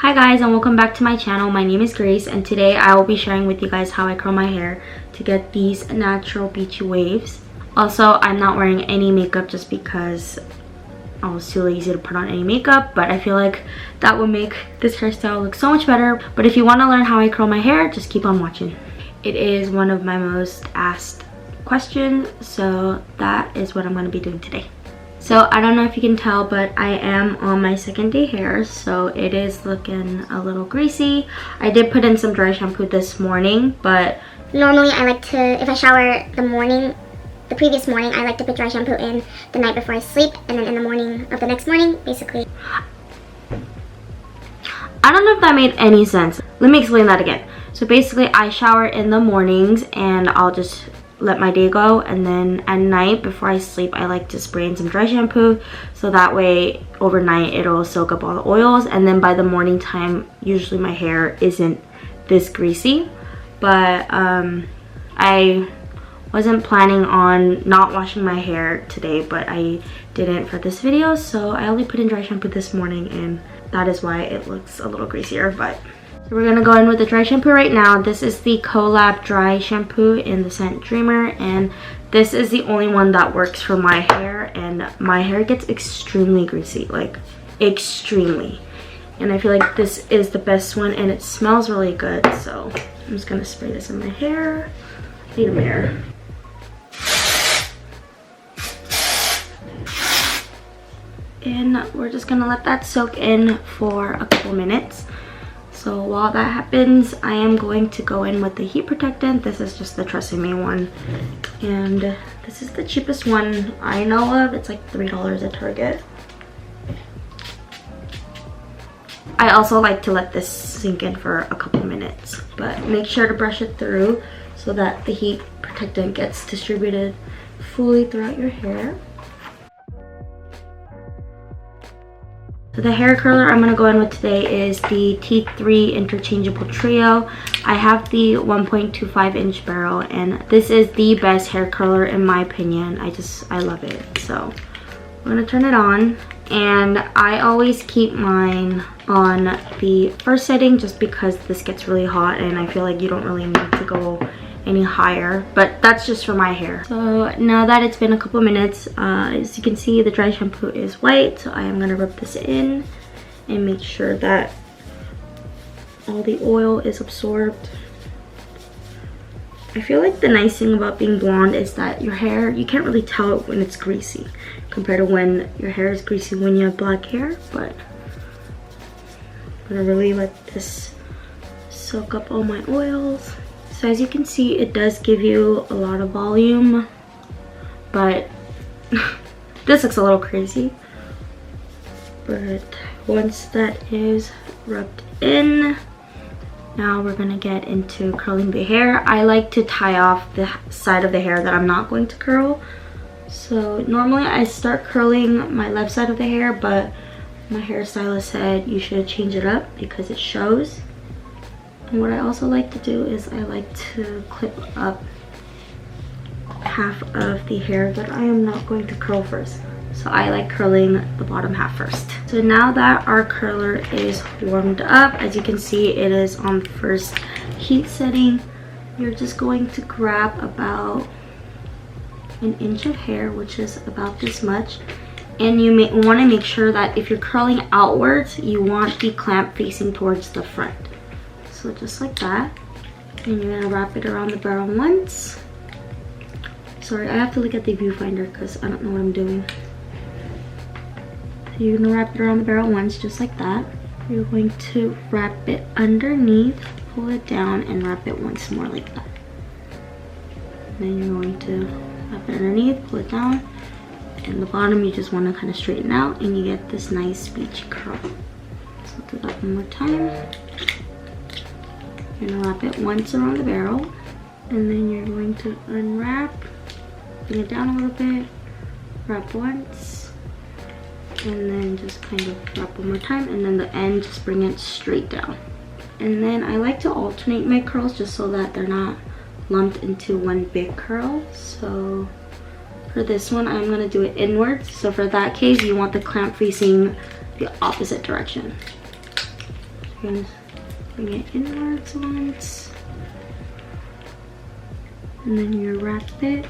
Hi guys, and welcome back to my channel. My name is Grace, and today I will be sharing with you guys how I curl my hair to get these natural beachy waves. Also, I'm not wearing any makeup just because I was too lazy to put on any makeup, but I feel like that would make this hairstyle look so much better. But if you want to learn how I curl my hair, just keep on watching. It is one of my most asked questions, so that is what I'm going to be doing today. So I don't know if you can tell, but I am on my second day hair, so it is looking a little greasy. I did put in some dry shampoo this morning, but normally I like to, if I shower the previous morning, I like to put dry shampoo in the night before I sleep, and then in the morning of the next morning, basically. I don't know if that made any sense. Let me explain that again. So basically I shower in the mornings and I'll just let my day go, and then at night before I sleep I like to spray in some dry shampoo, so that way overnight it'll soak up all the oils, and then by the morning time usually my hair isn't this greasy. But I wasn't planning on not washing my hair today, but I didn't for this video, so I only put in dry shampoo this morning, and that is why it looks a little greasier. But so we're gonna go in with the dry shampoo right now. This is the Collab dry shampoo in the scent Dreamer, and this is the only one that works for my hair, and my hair gets extremely greasy, like extremely. And I feel like this is the best one, and it smells really good. So I'm just gonna spray this in my hair. I need a mirror. And we're just gonna let that soak in for a couple minutes. So while that happens, I am going to go in with the heat protectant. This is just the Tresemme one, and this is the cheapest one I know of. It's like $3 at Target. I also like to let this sink in for a couple minutes, but make sure to brush it through so that the heat protectant gets distributed fully throughout your hair. So the hair curler I'm going to go in with today is the T3 interchangeable trio. I have the 1.25 inch barrel, and this is the best hair curler in my opinion. I love it. So I'm going to turn it on, and I always keep mine on the first setting just because this gets really hot and I feel like you don't really need to go any higher, but that's just for my hair. So now that it's been a couple minutes, as you can see the dry shampoo is white, so I am going to rub this in and make sure that all the oil is absorbed. I feel like the nice thing about being blonde is that your hair, you can't really tell it when it's greasy compared to when your hair is greasy when you have black hair. But I'm going to really let this soak up all my oils. So as you can see, it does give you a lot of volume, but this looks a little crazy. But once that is rubbed in, now we're gonna get into curling the hair. I like to tie off the side of the hair that I'm not going to curl. So normally I start curling my left side of the hair, but my hairstylist said you should change it up because it shows. And what I also like to do is I like to clip up half of the hair that I am not going to curl first. So I like curling the bottom half first. So now that our curler is warmed up, as you can see it is on the first heat setting, you're just going to grab about an inch of hair, which is about this much. And you want to make sure that if you're curling outwards, you want the clamp facing towards the front. So just like that, and you're gonna wrap it around the barrel once. Sorry, I have to look at the viewfinder because I don't know what I'm doing. So you're gonna wrap it around the barrel once, just like that. You're going to wrap it underneath, pull it down, and wrap it once more like that. And then you're going to wrap it underneath, pull it down, and the bottom you just want to kind of straighten out, and you get this nice beachy curl. So do that one more time. You're gonna wrap it once around the barrel, and then you're going to unwrap, bring it down a little bit, wrap once, and then just kind of wrap one more time, and then the end just bring it straight down. And then I like to alternate my curls just so that they're not lumped into one big curl. So for this one I'm gonna do it inwards, so for that case you want the clamp facing the opposite direction. You're gonna bring it inwards once, and then you wrap it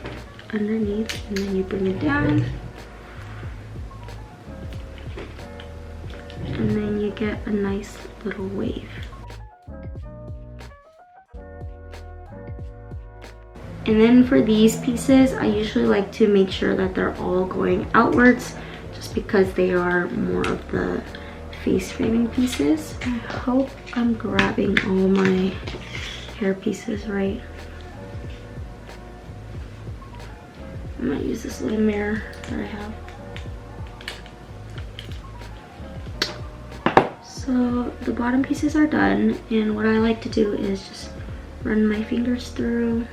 underneath, and then you bring it down, and then you get a nice little wave. And then for these pieces, I usually like to make sure that they're all going outwards, just because they are more of the face framing pieces. I hope I'm grabbing all my hair pieces right. I might use this little mirror that I have. So the bottom pieces are done, and what I like to do is just run my fingers through.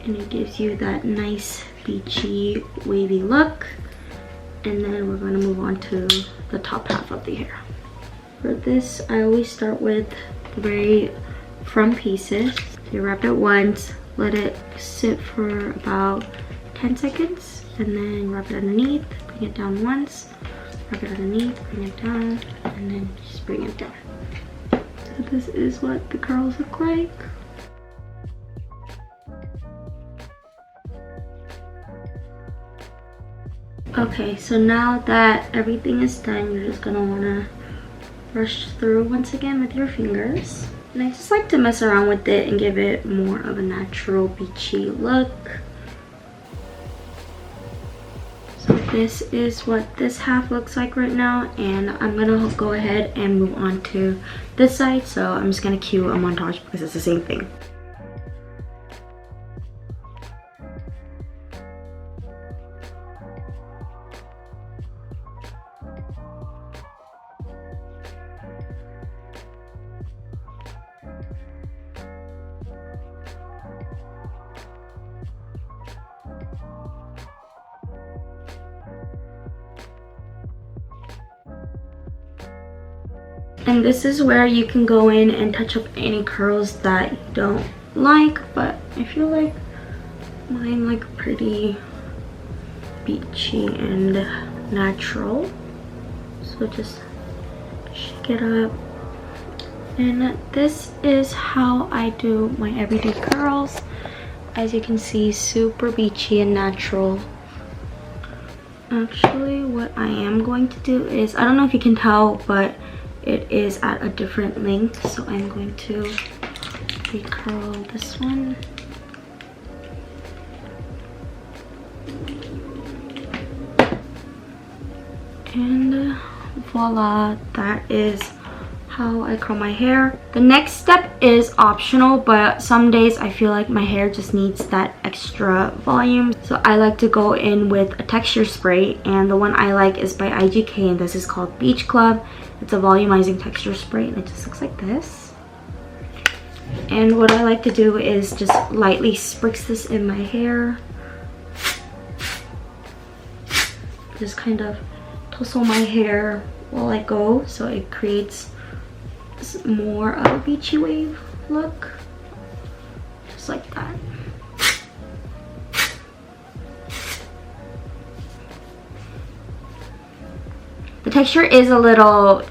And it gives you that nice beachy wavy look. And then we're going to move on to the top half of the hair. For this, I always start with the very front pieces. So you wrap it once, let it sit for about 10 seconds, and then wrap it underneath, bring it down once, wrap it underneath, bring it down, and then just bring it down. So this is what the curls look like. Okay, so now that everything is done, you're just gonna wanna brush through once again with your fingers. And I just like to mess around with it and give it more of a natural beachy look. So this is what this half looks like right now, and I'm gonna go ahead and move on to this side. So I'm just gonna cue a montage because it's the same thing. And this is where you can go in and touch up any curls that you don't like, but I feel like mine look pretty beachy and natural. So just shake it up. And this is how I do my everyday curls. As you can see, super beachy and natural. Actually, what I am going to do is, I don't know if you can tell, but it is at a different length, so I'm going to recurl this one. And voila, that is how I curl my hair. The next step is optional, but some days I feel like my hair just needs that extra volume. So I like to go in with a texture spray, and the one I like is by IGK, and this is called Beach Club. It's a volumizing texture spray, and it just looks like this. And what I like to do is just lightly spritz this in my hair. Just kind of tussle my hair while I go, so it creates more of a beachy wave look, just like that. The texture is a little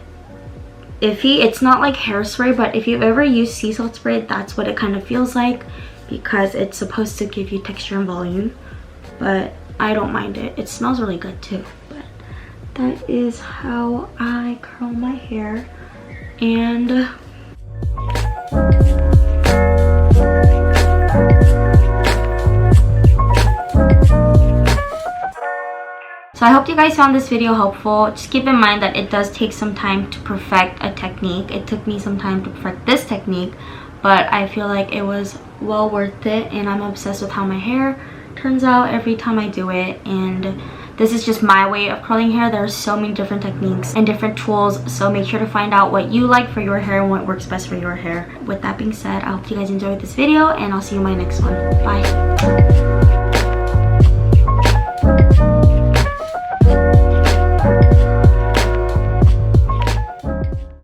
iffy. It's not like hairspray, but if you've ever used sea salt spray, that's what it kind of feels like, because it's supposed to give you texture and volume. But I don't mind it. It smells really good too. But that is how I curl my hair. And so I hope you guys found this video helpful. Just keep in mind that it does take some time to perfect a technique. It took me some time to perfect this technique, but I feel like it was well worth it, and I'm obsessed with how my hair turns out every time I do it. And this is just my way of curling hair. There are so many different techniques and different tools, so make sure to find out what you like for your hair and what works best for your hair. With that being said, I hope you guys enjoyed this video, and I'll see you in my next one. Bye.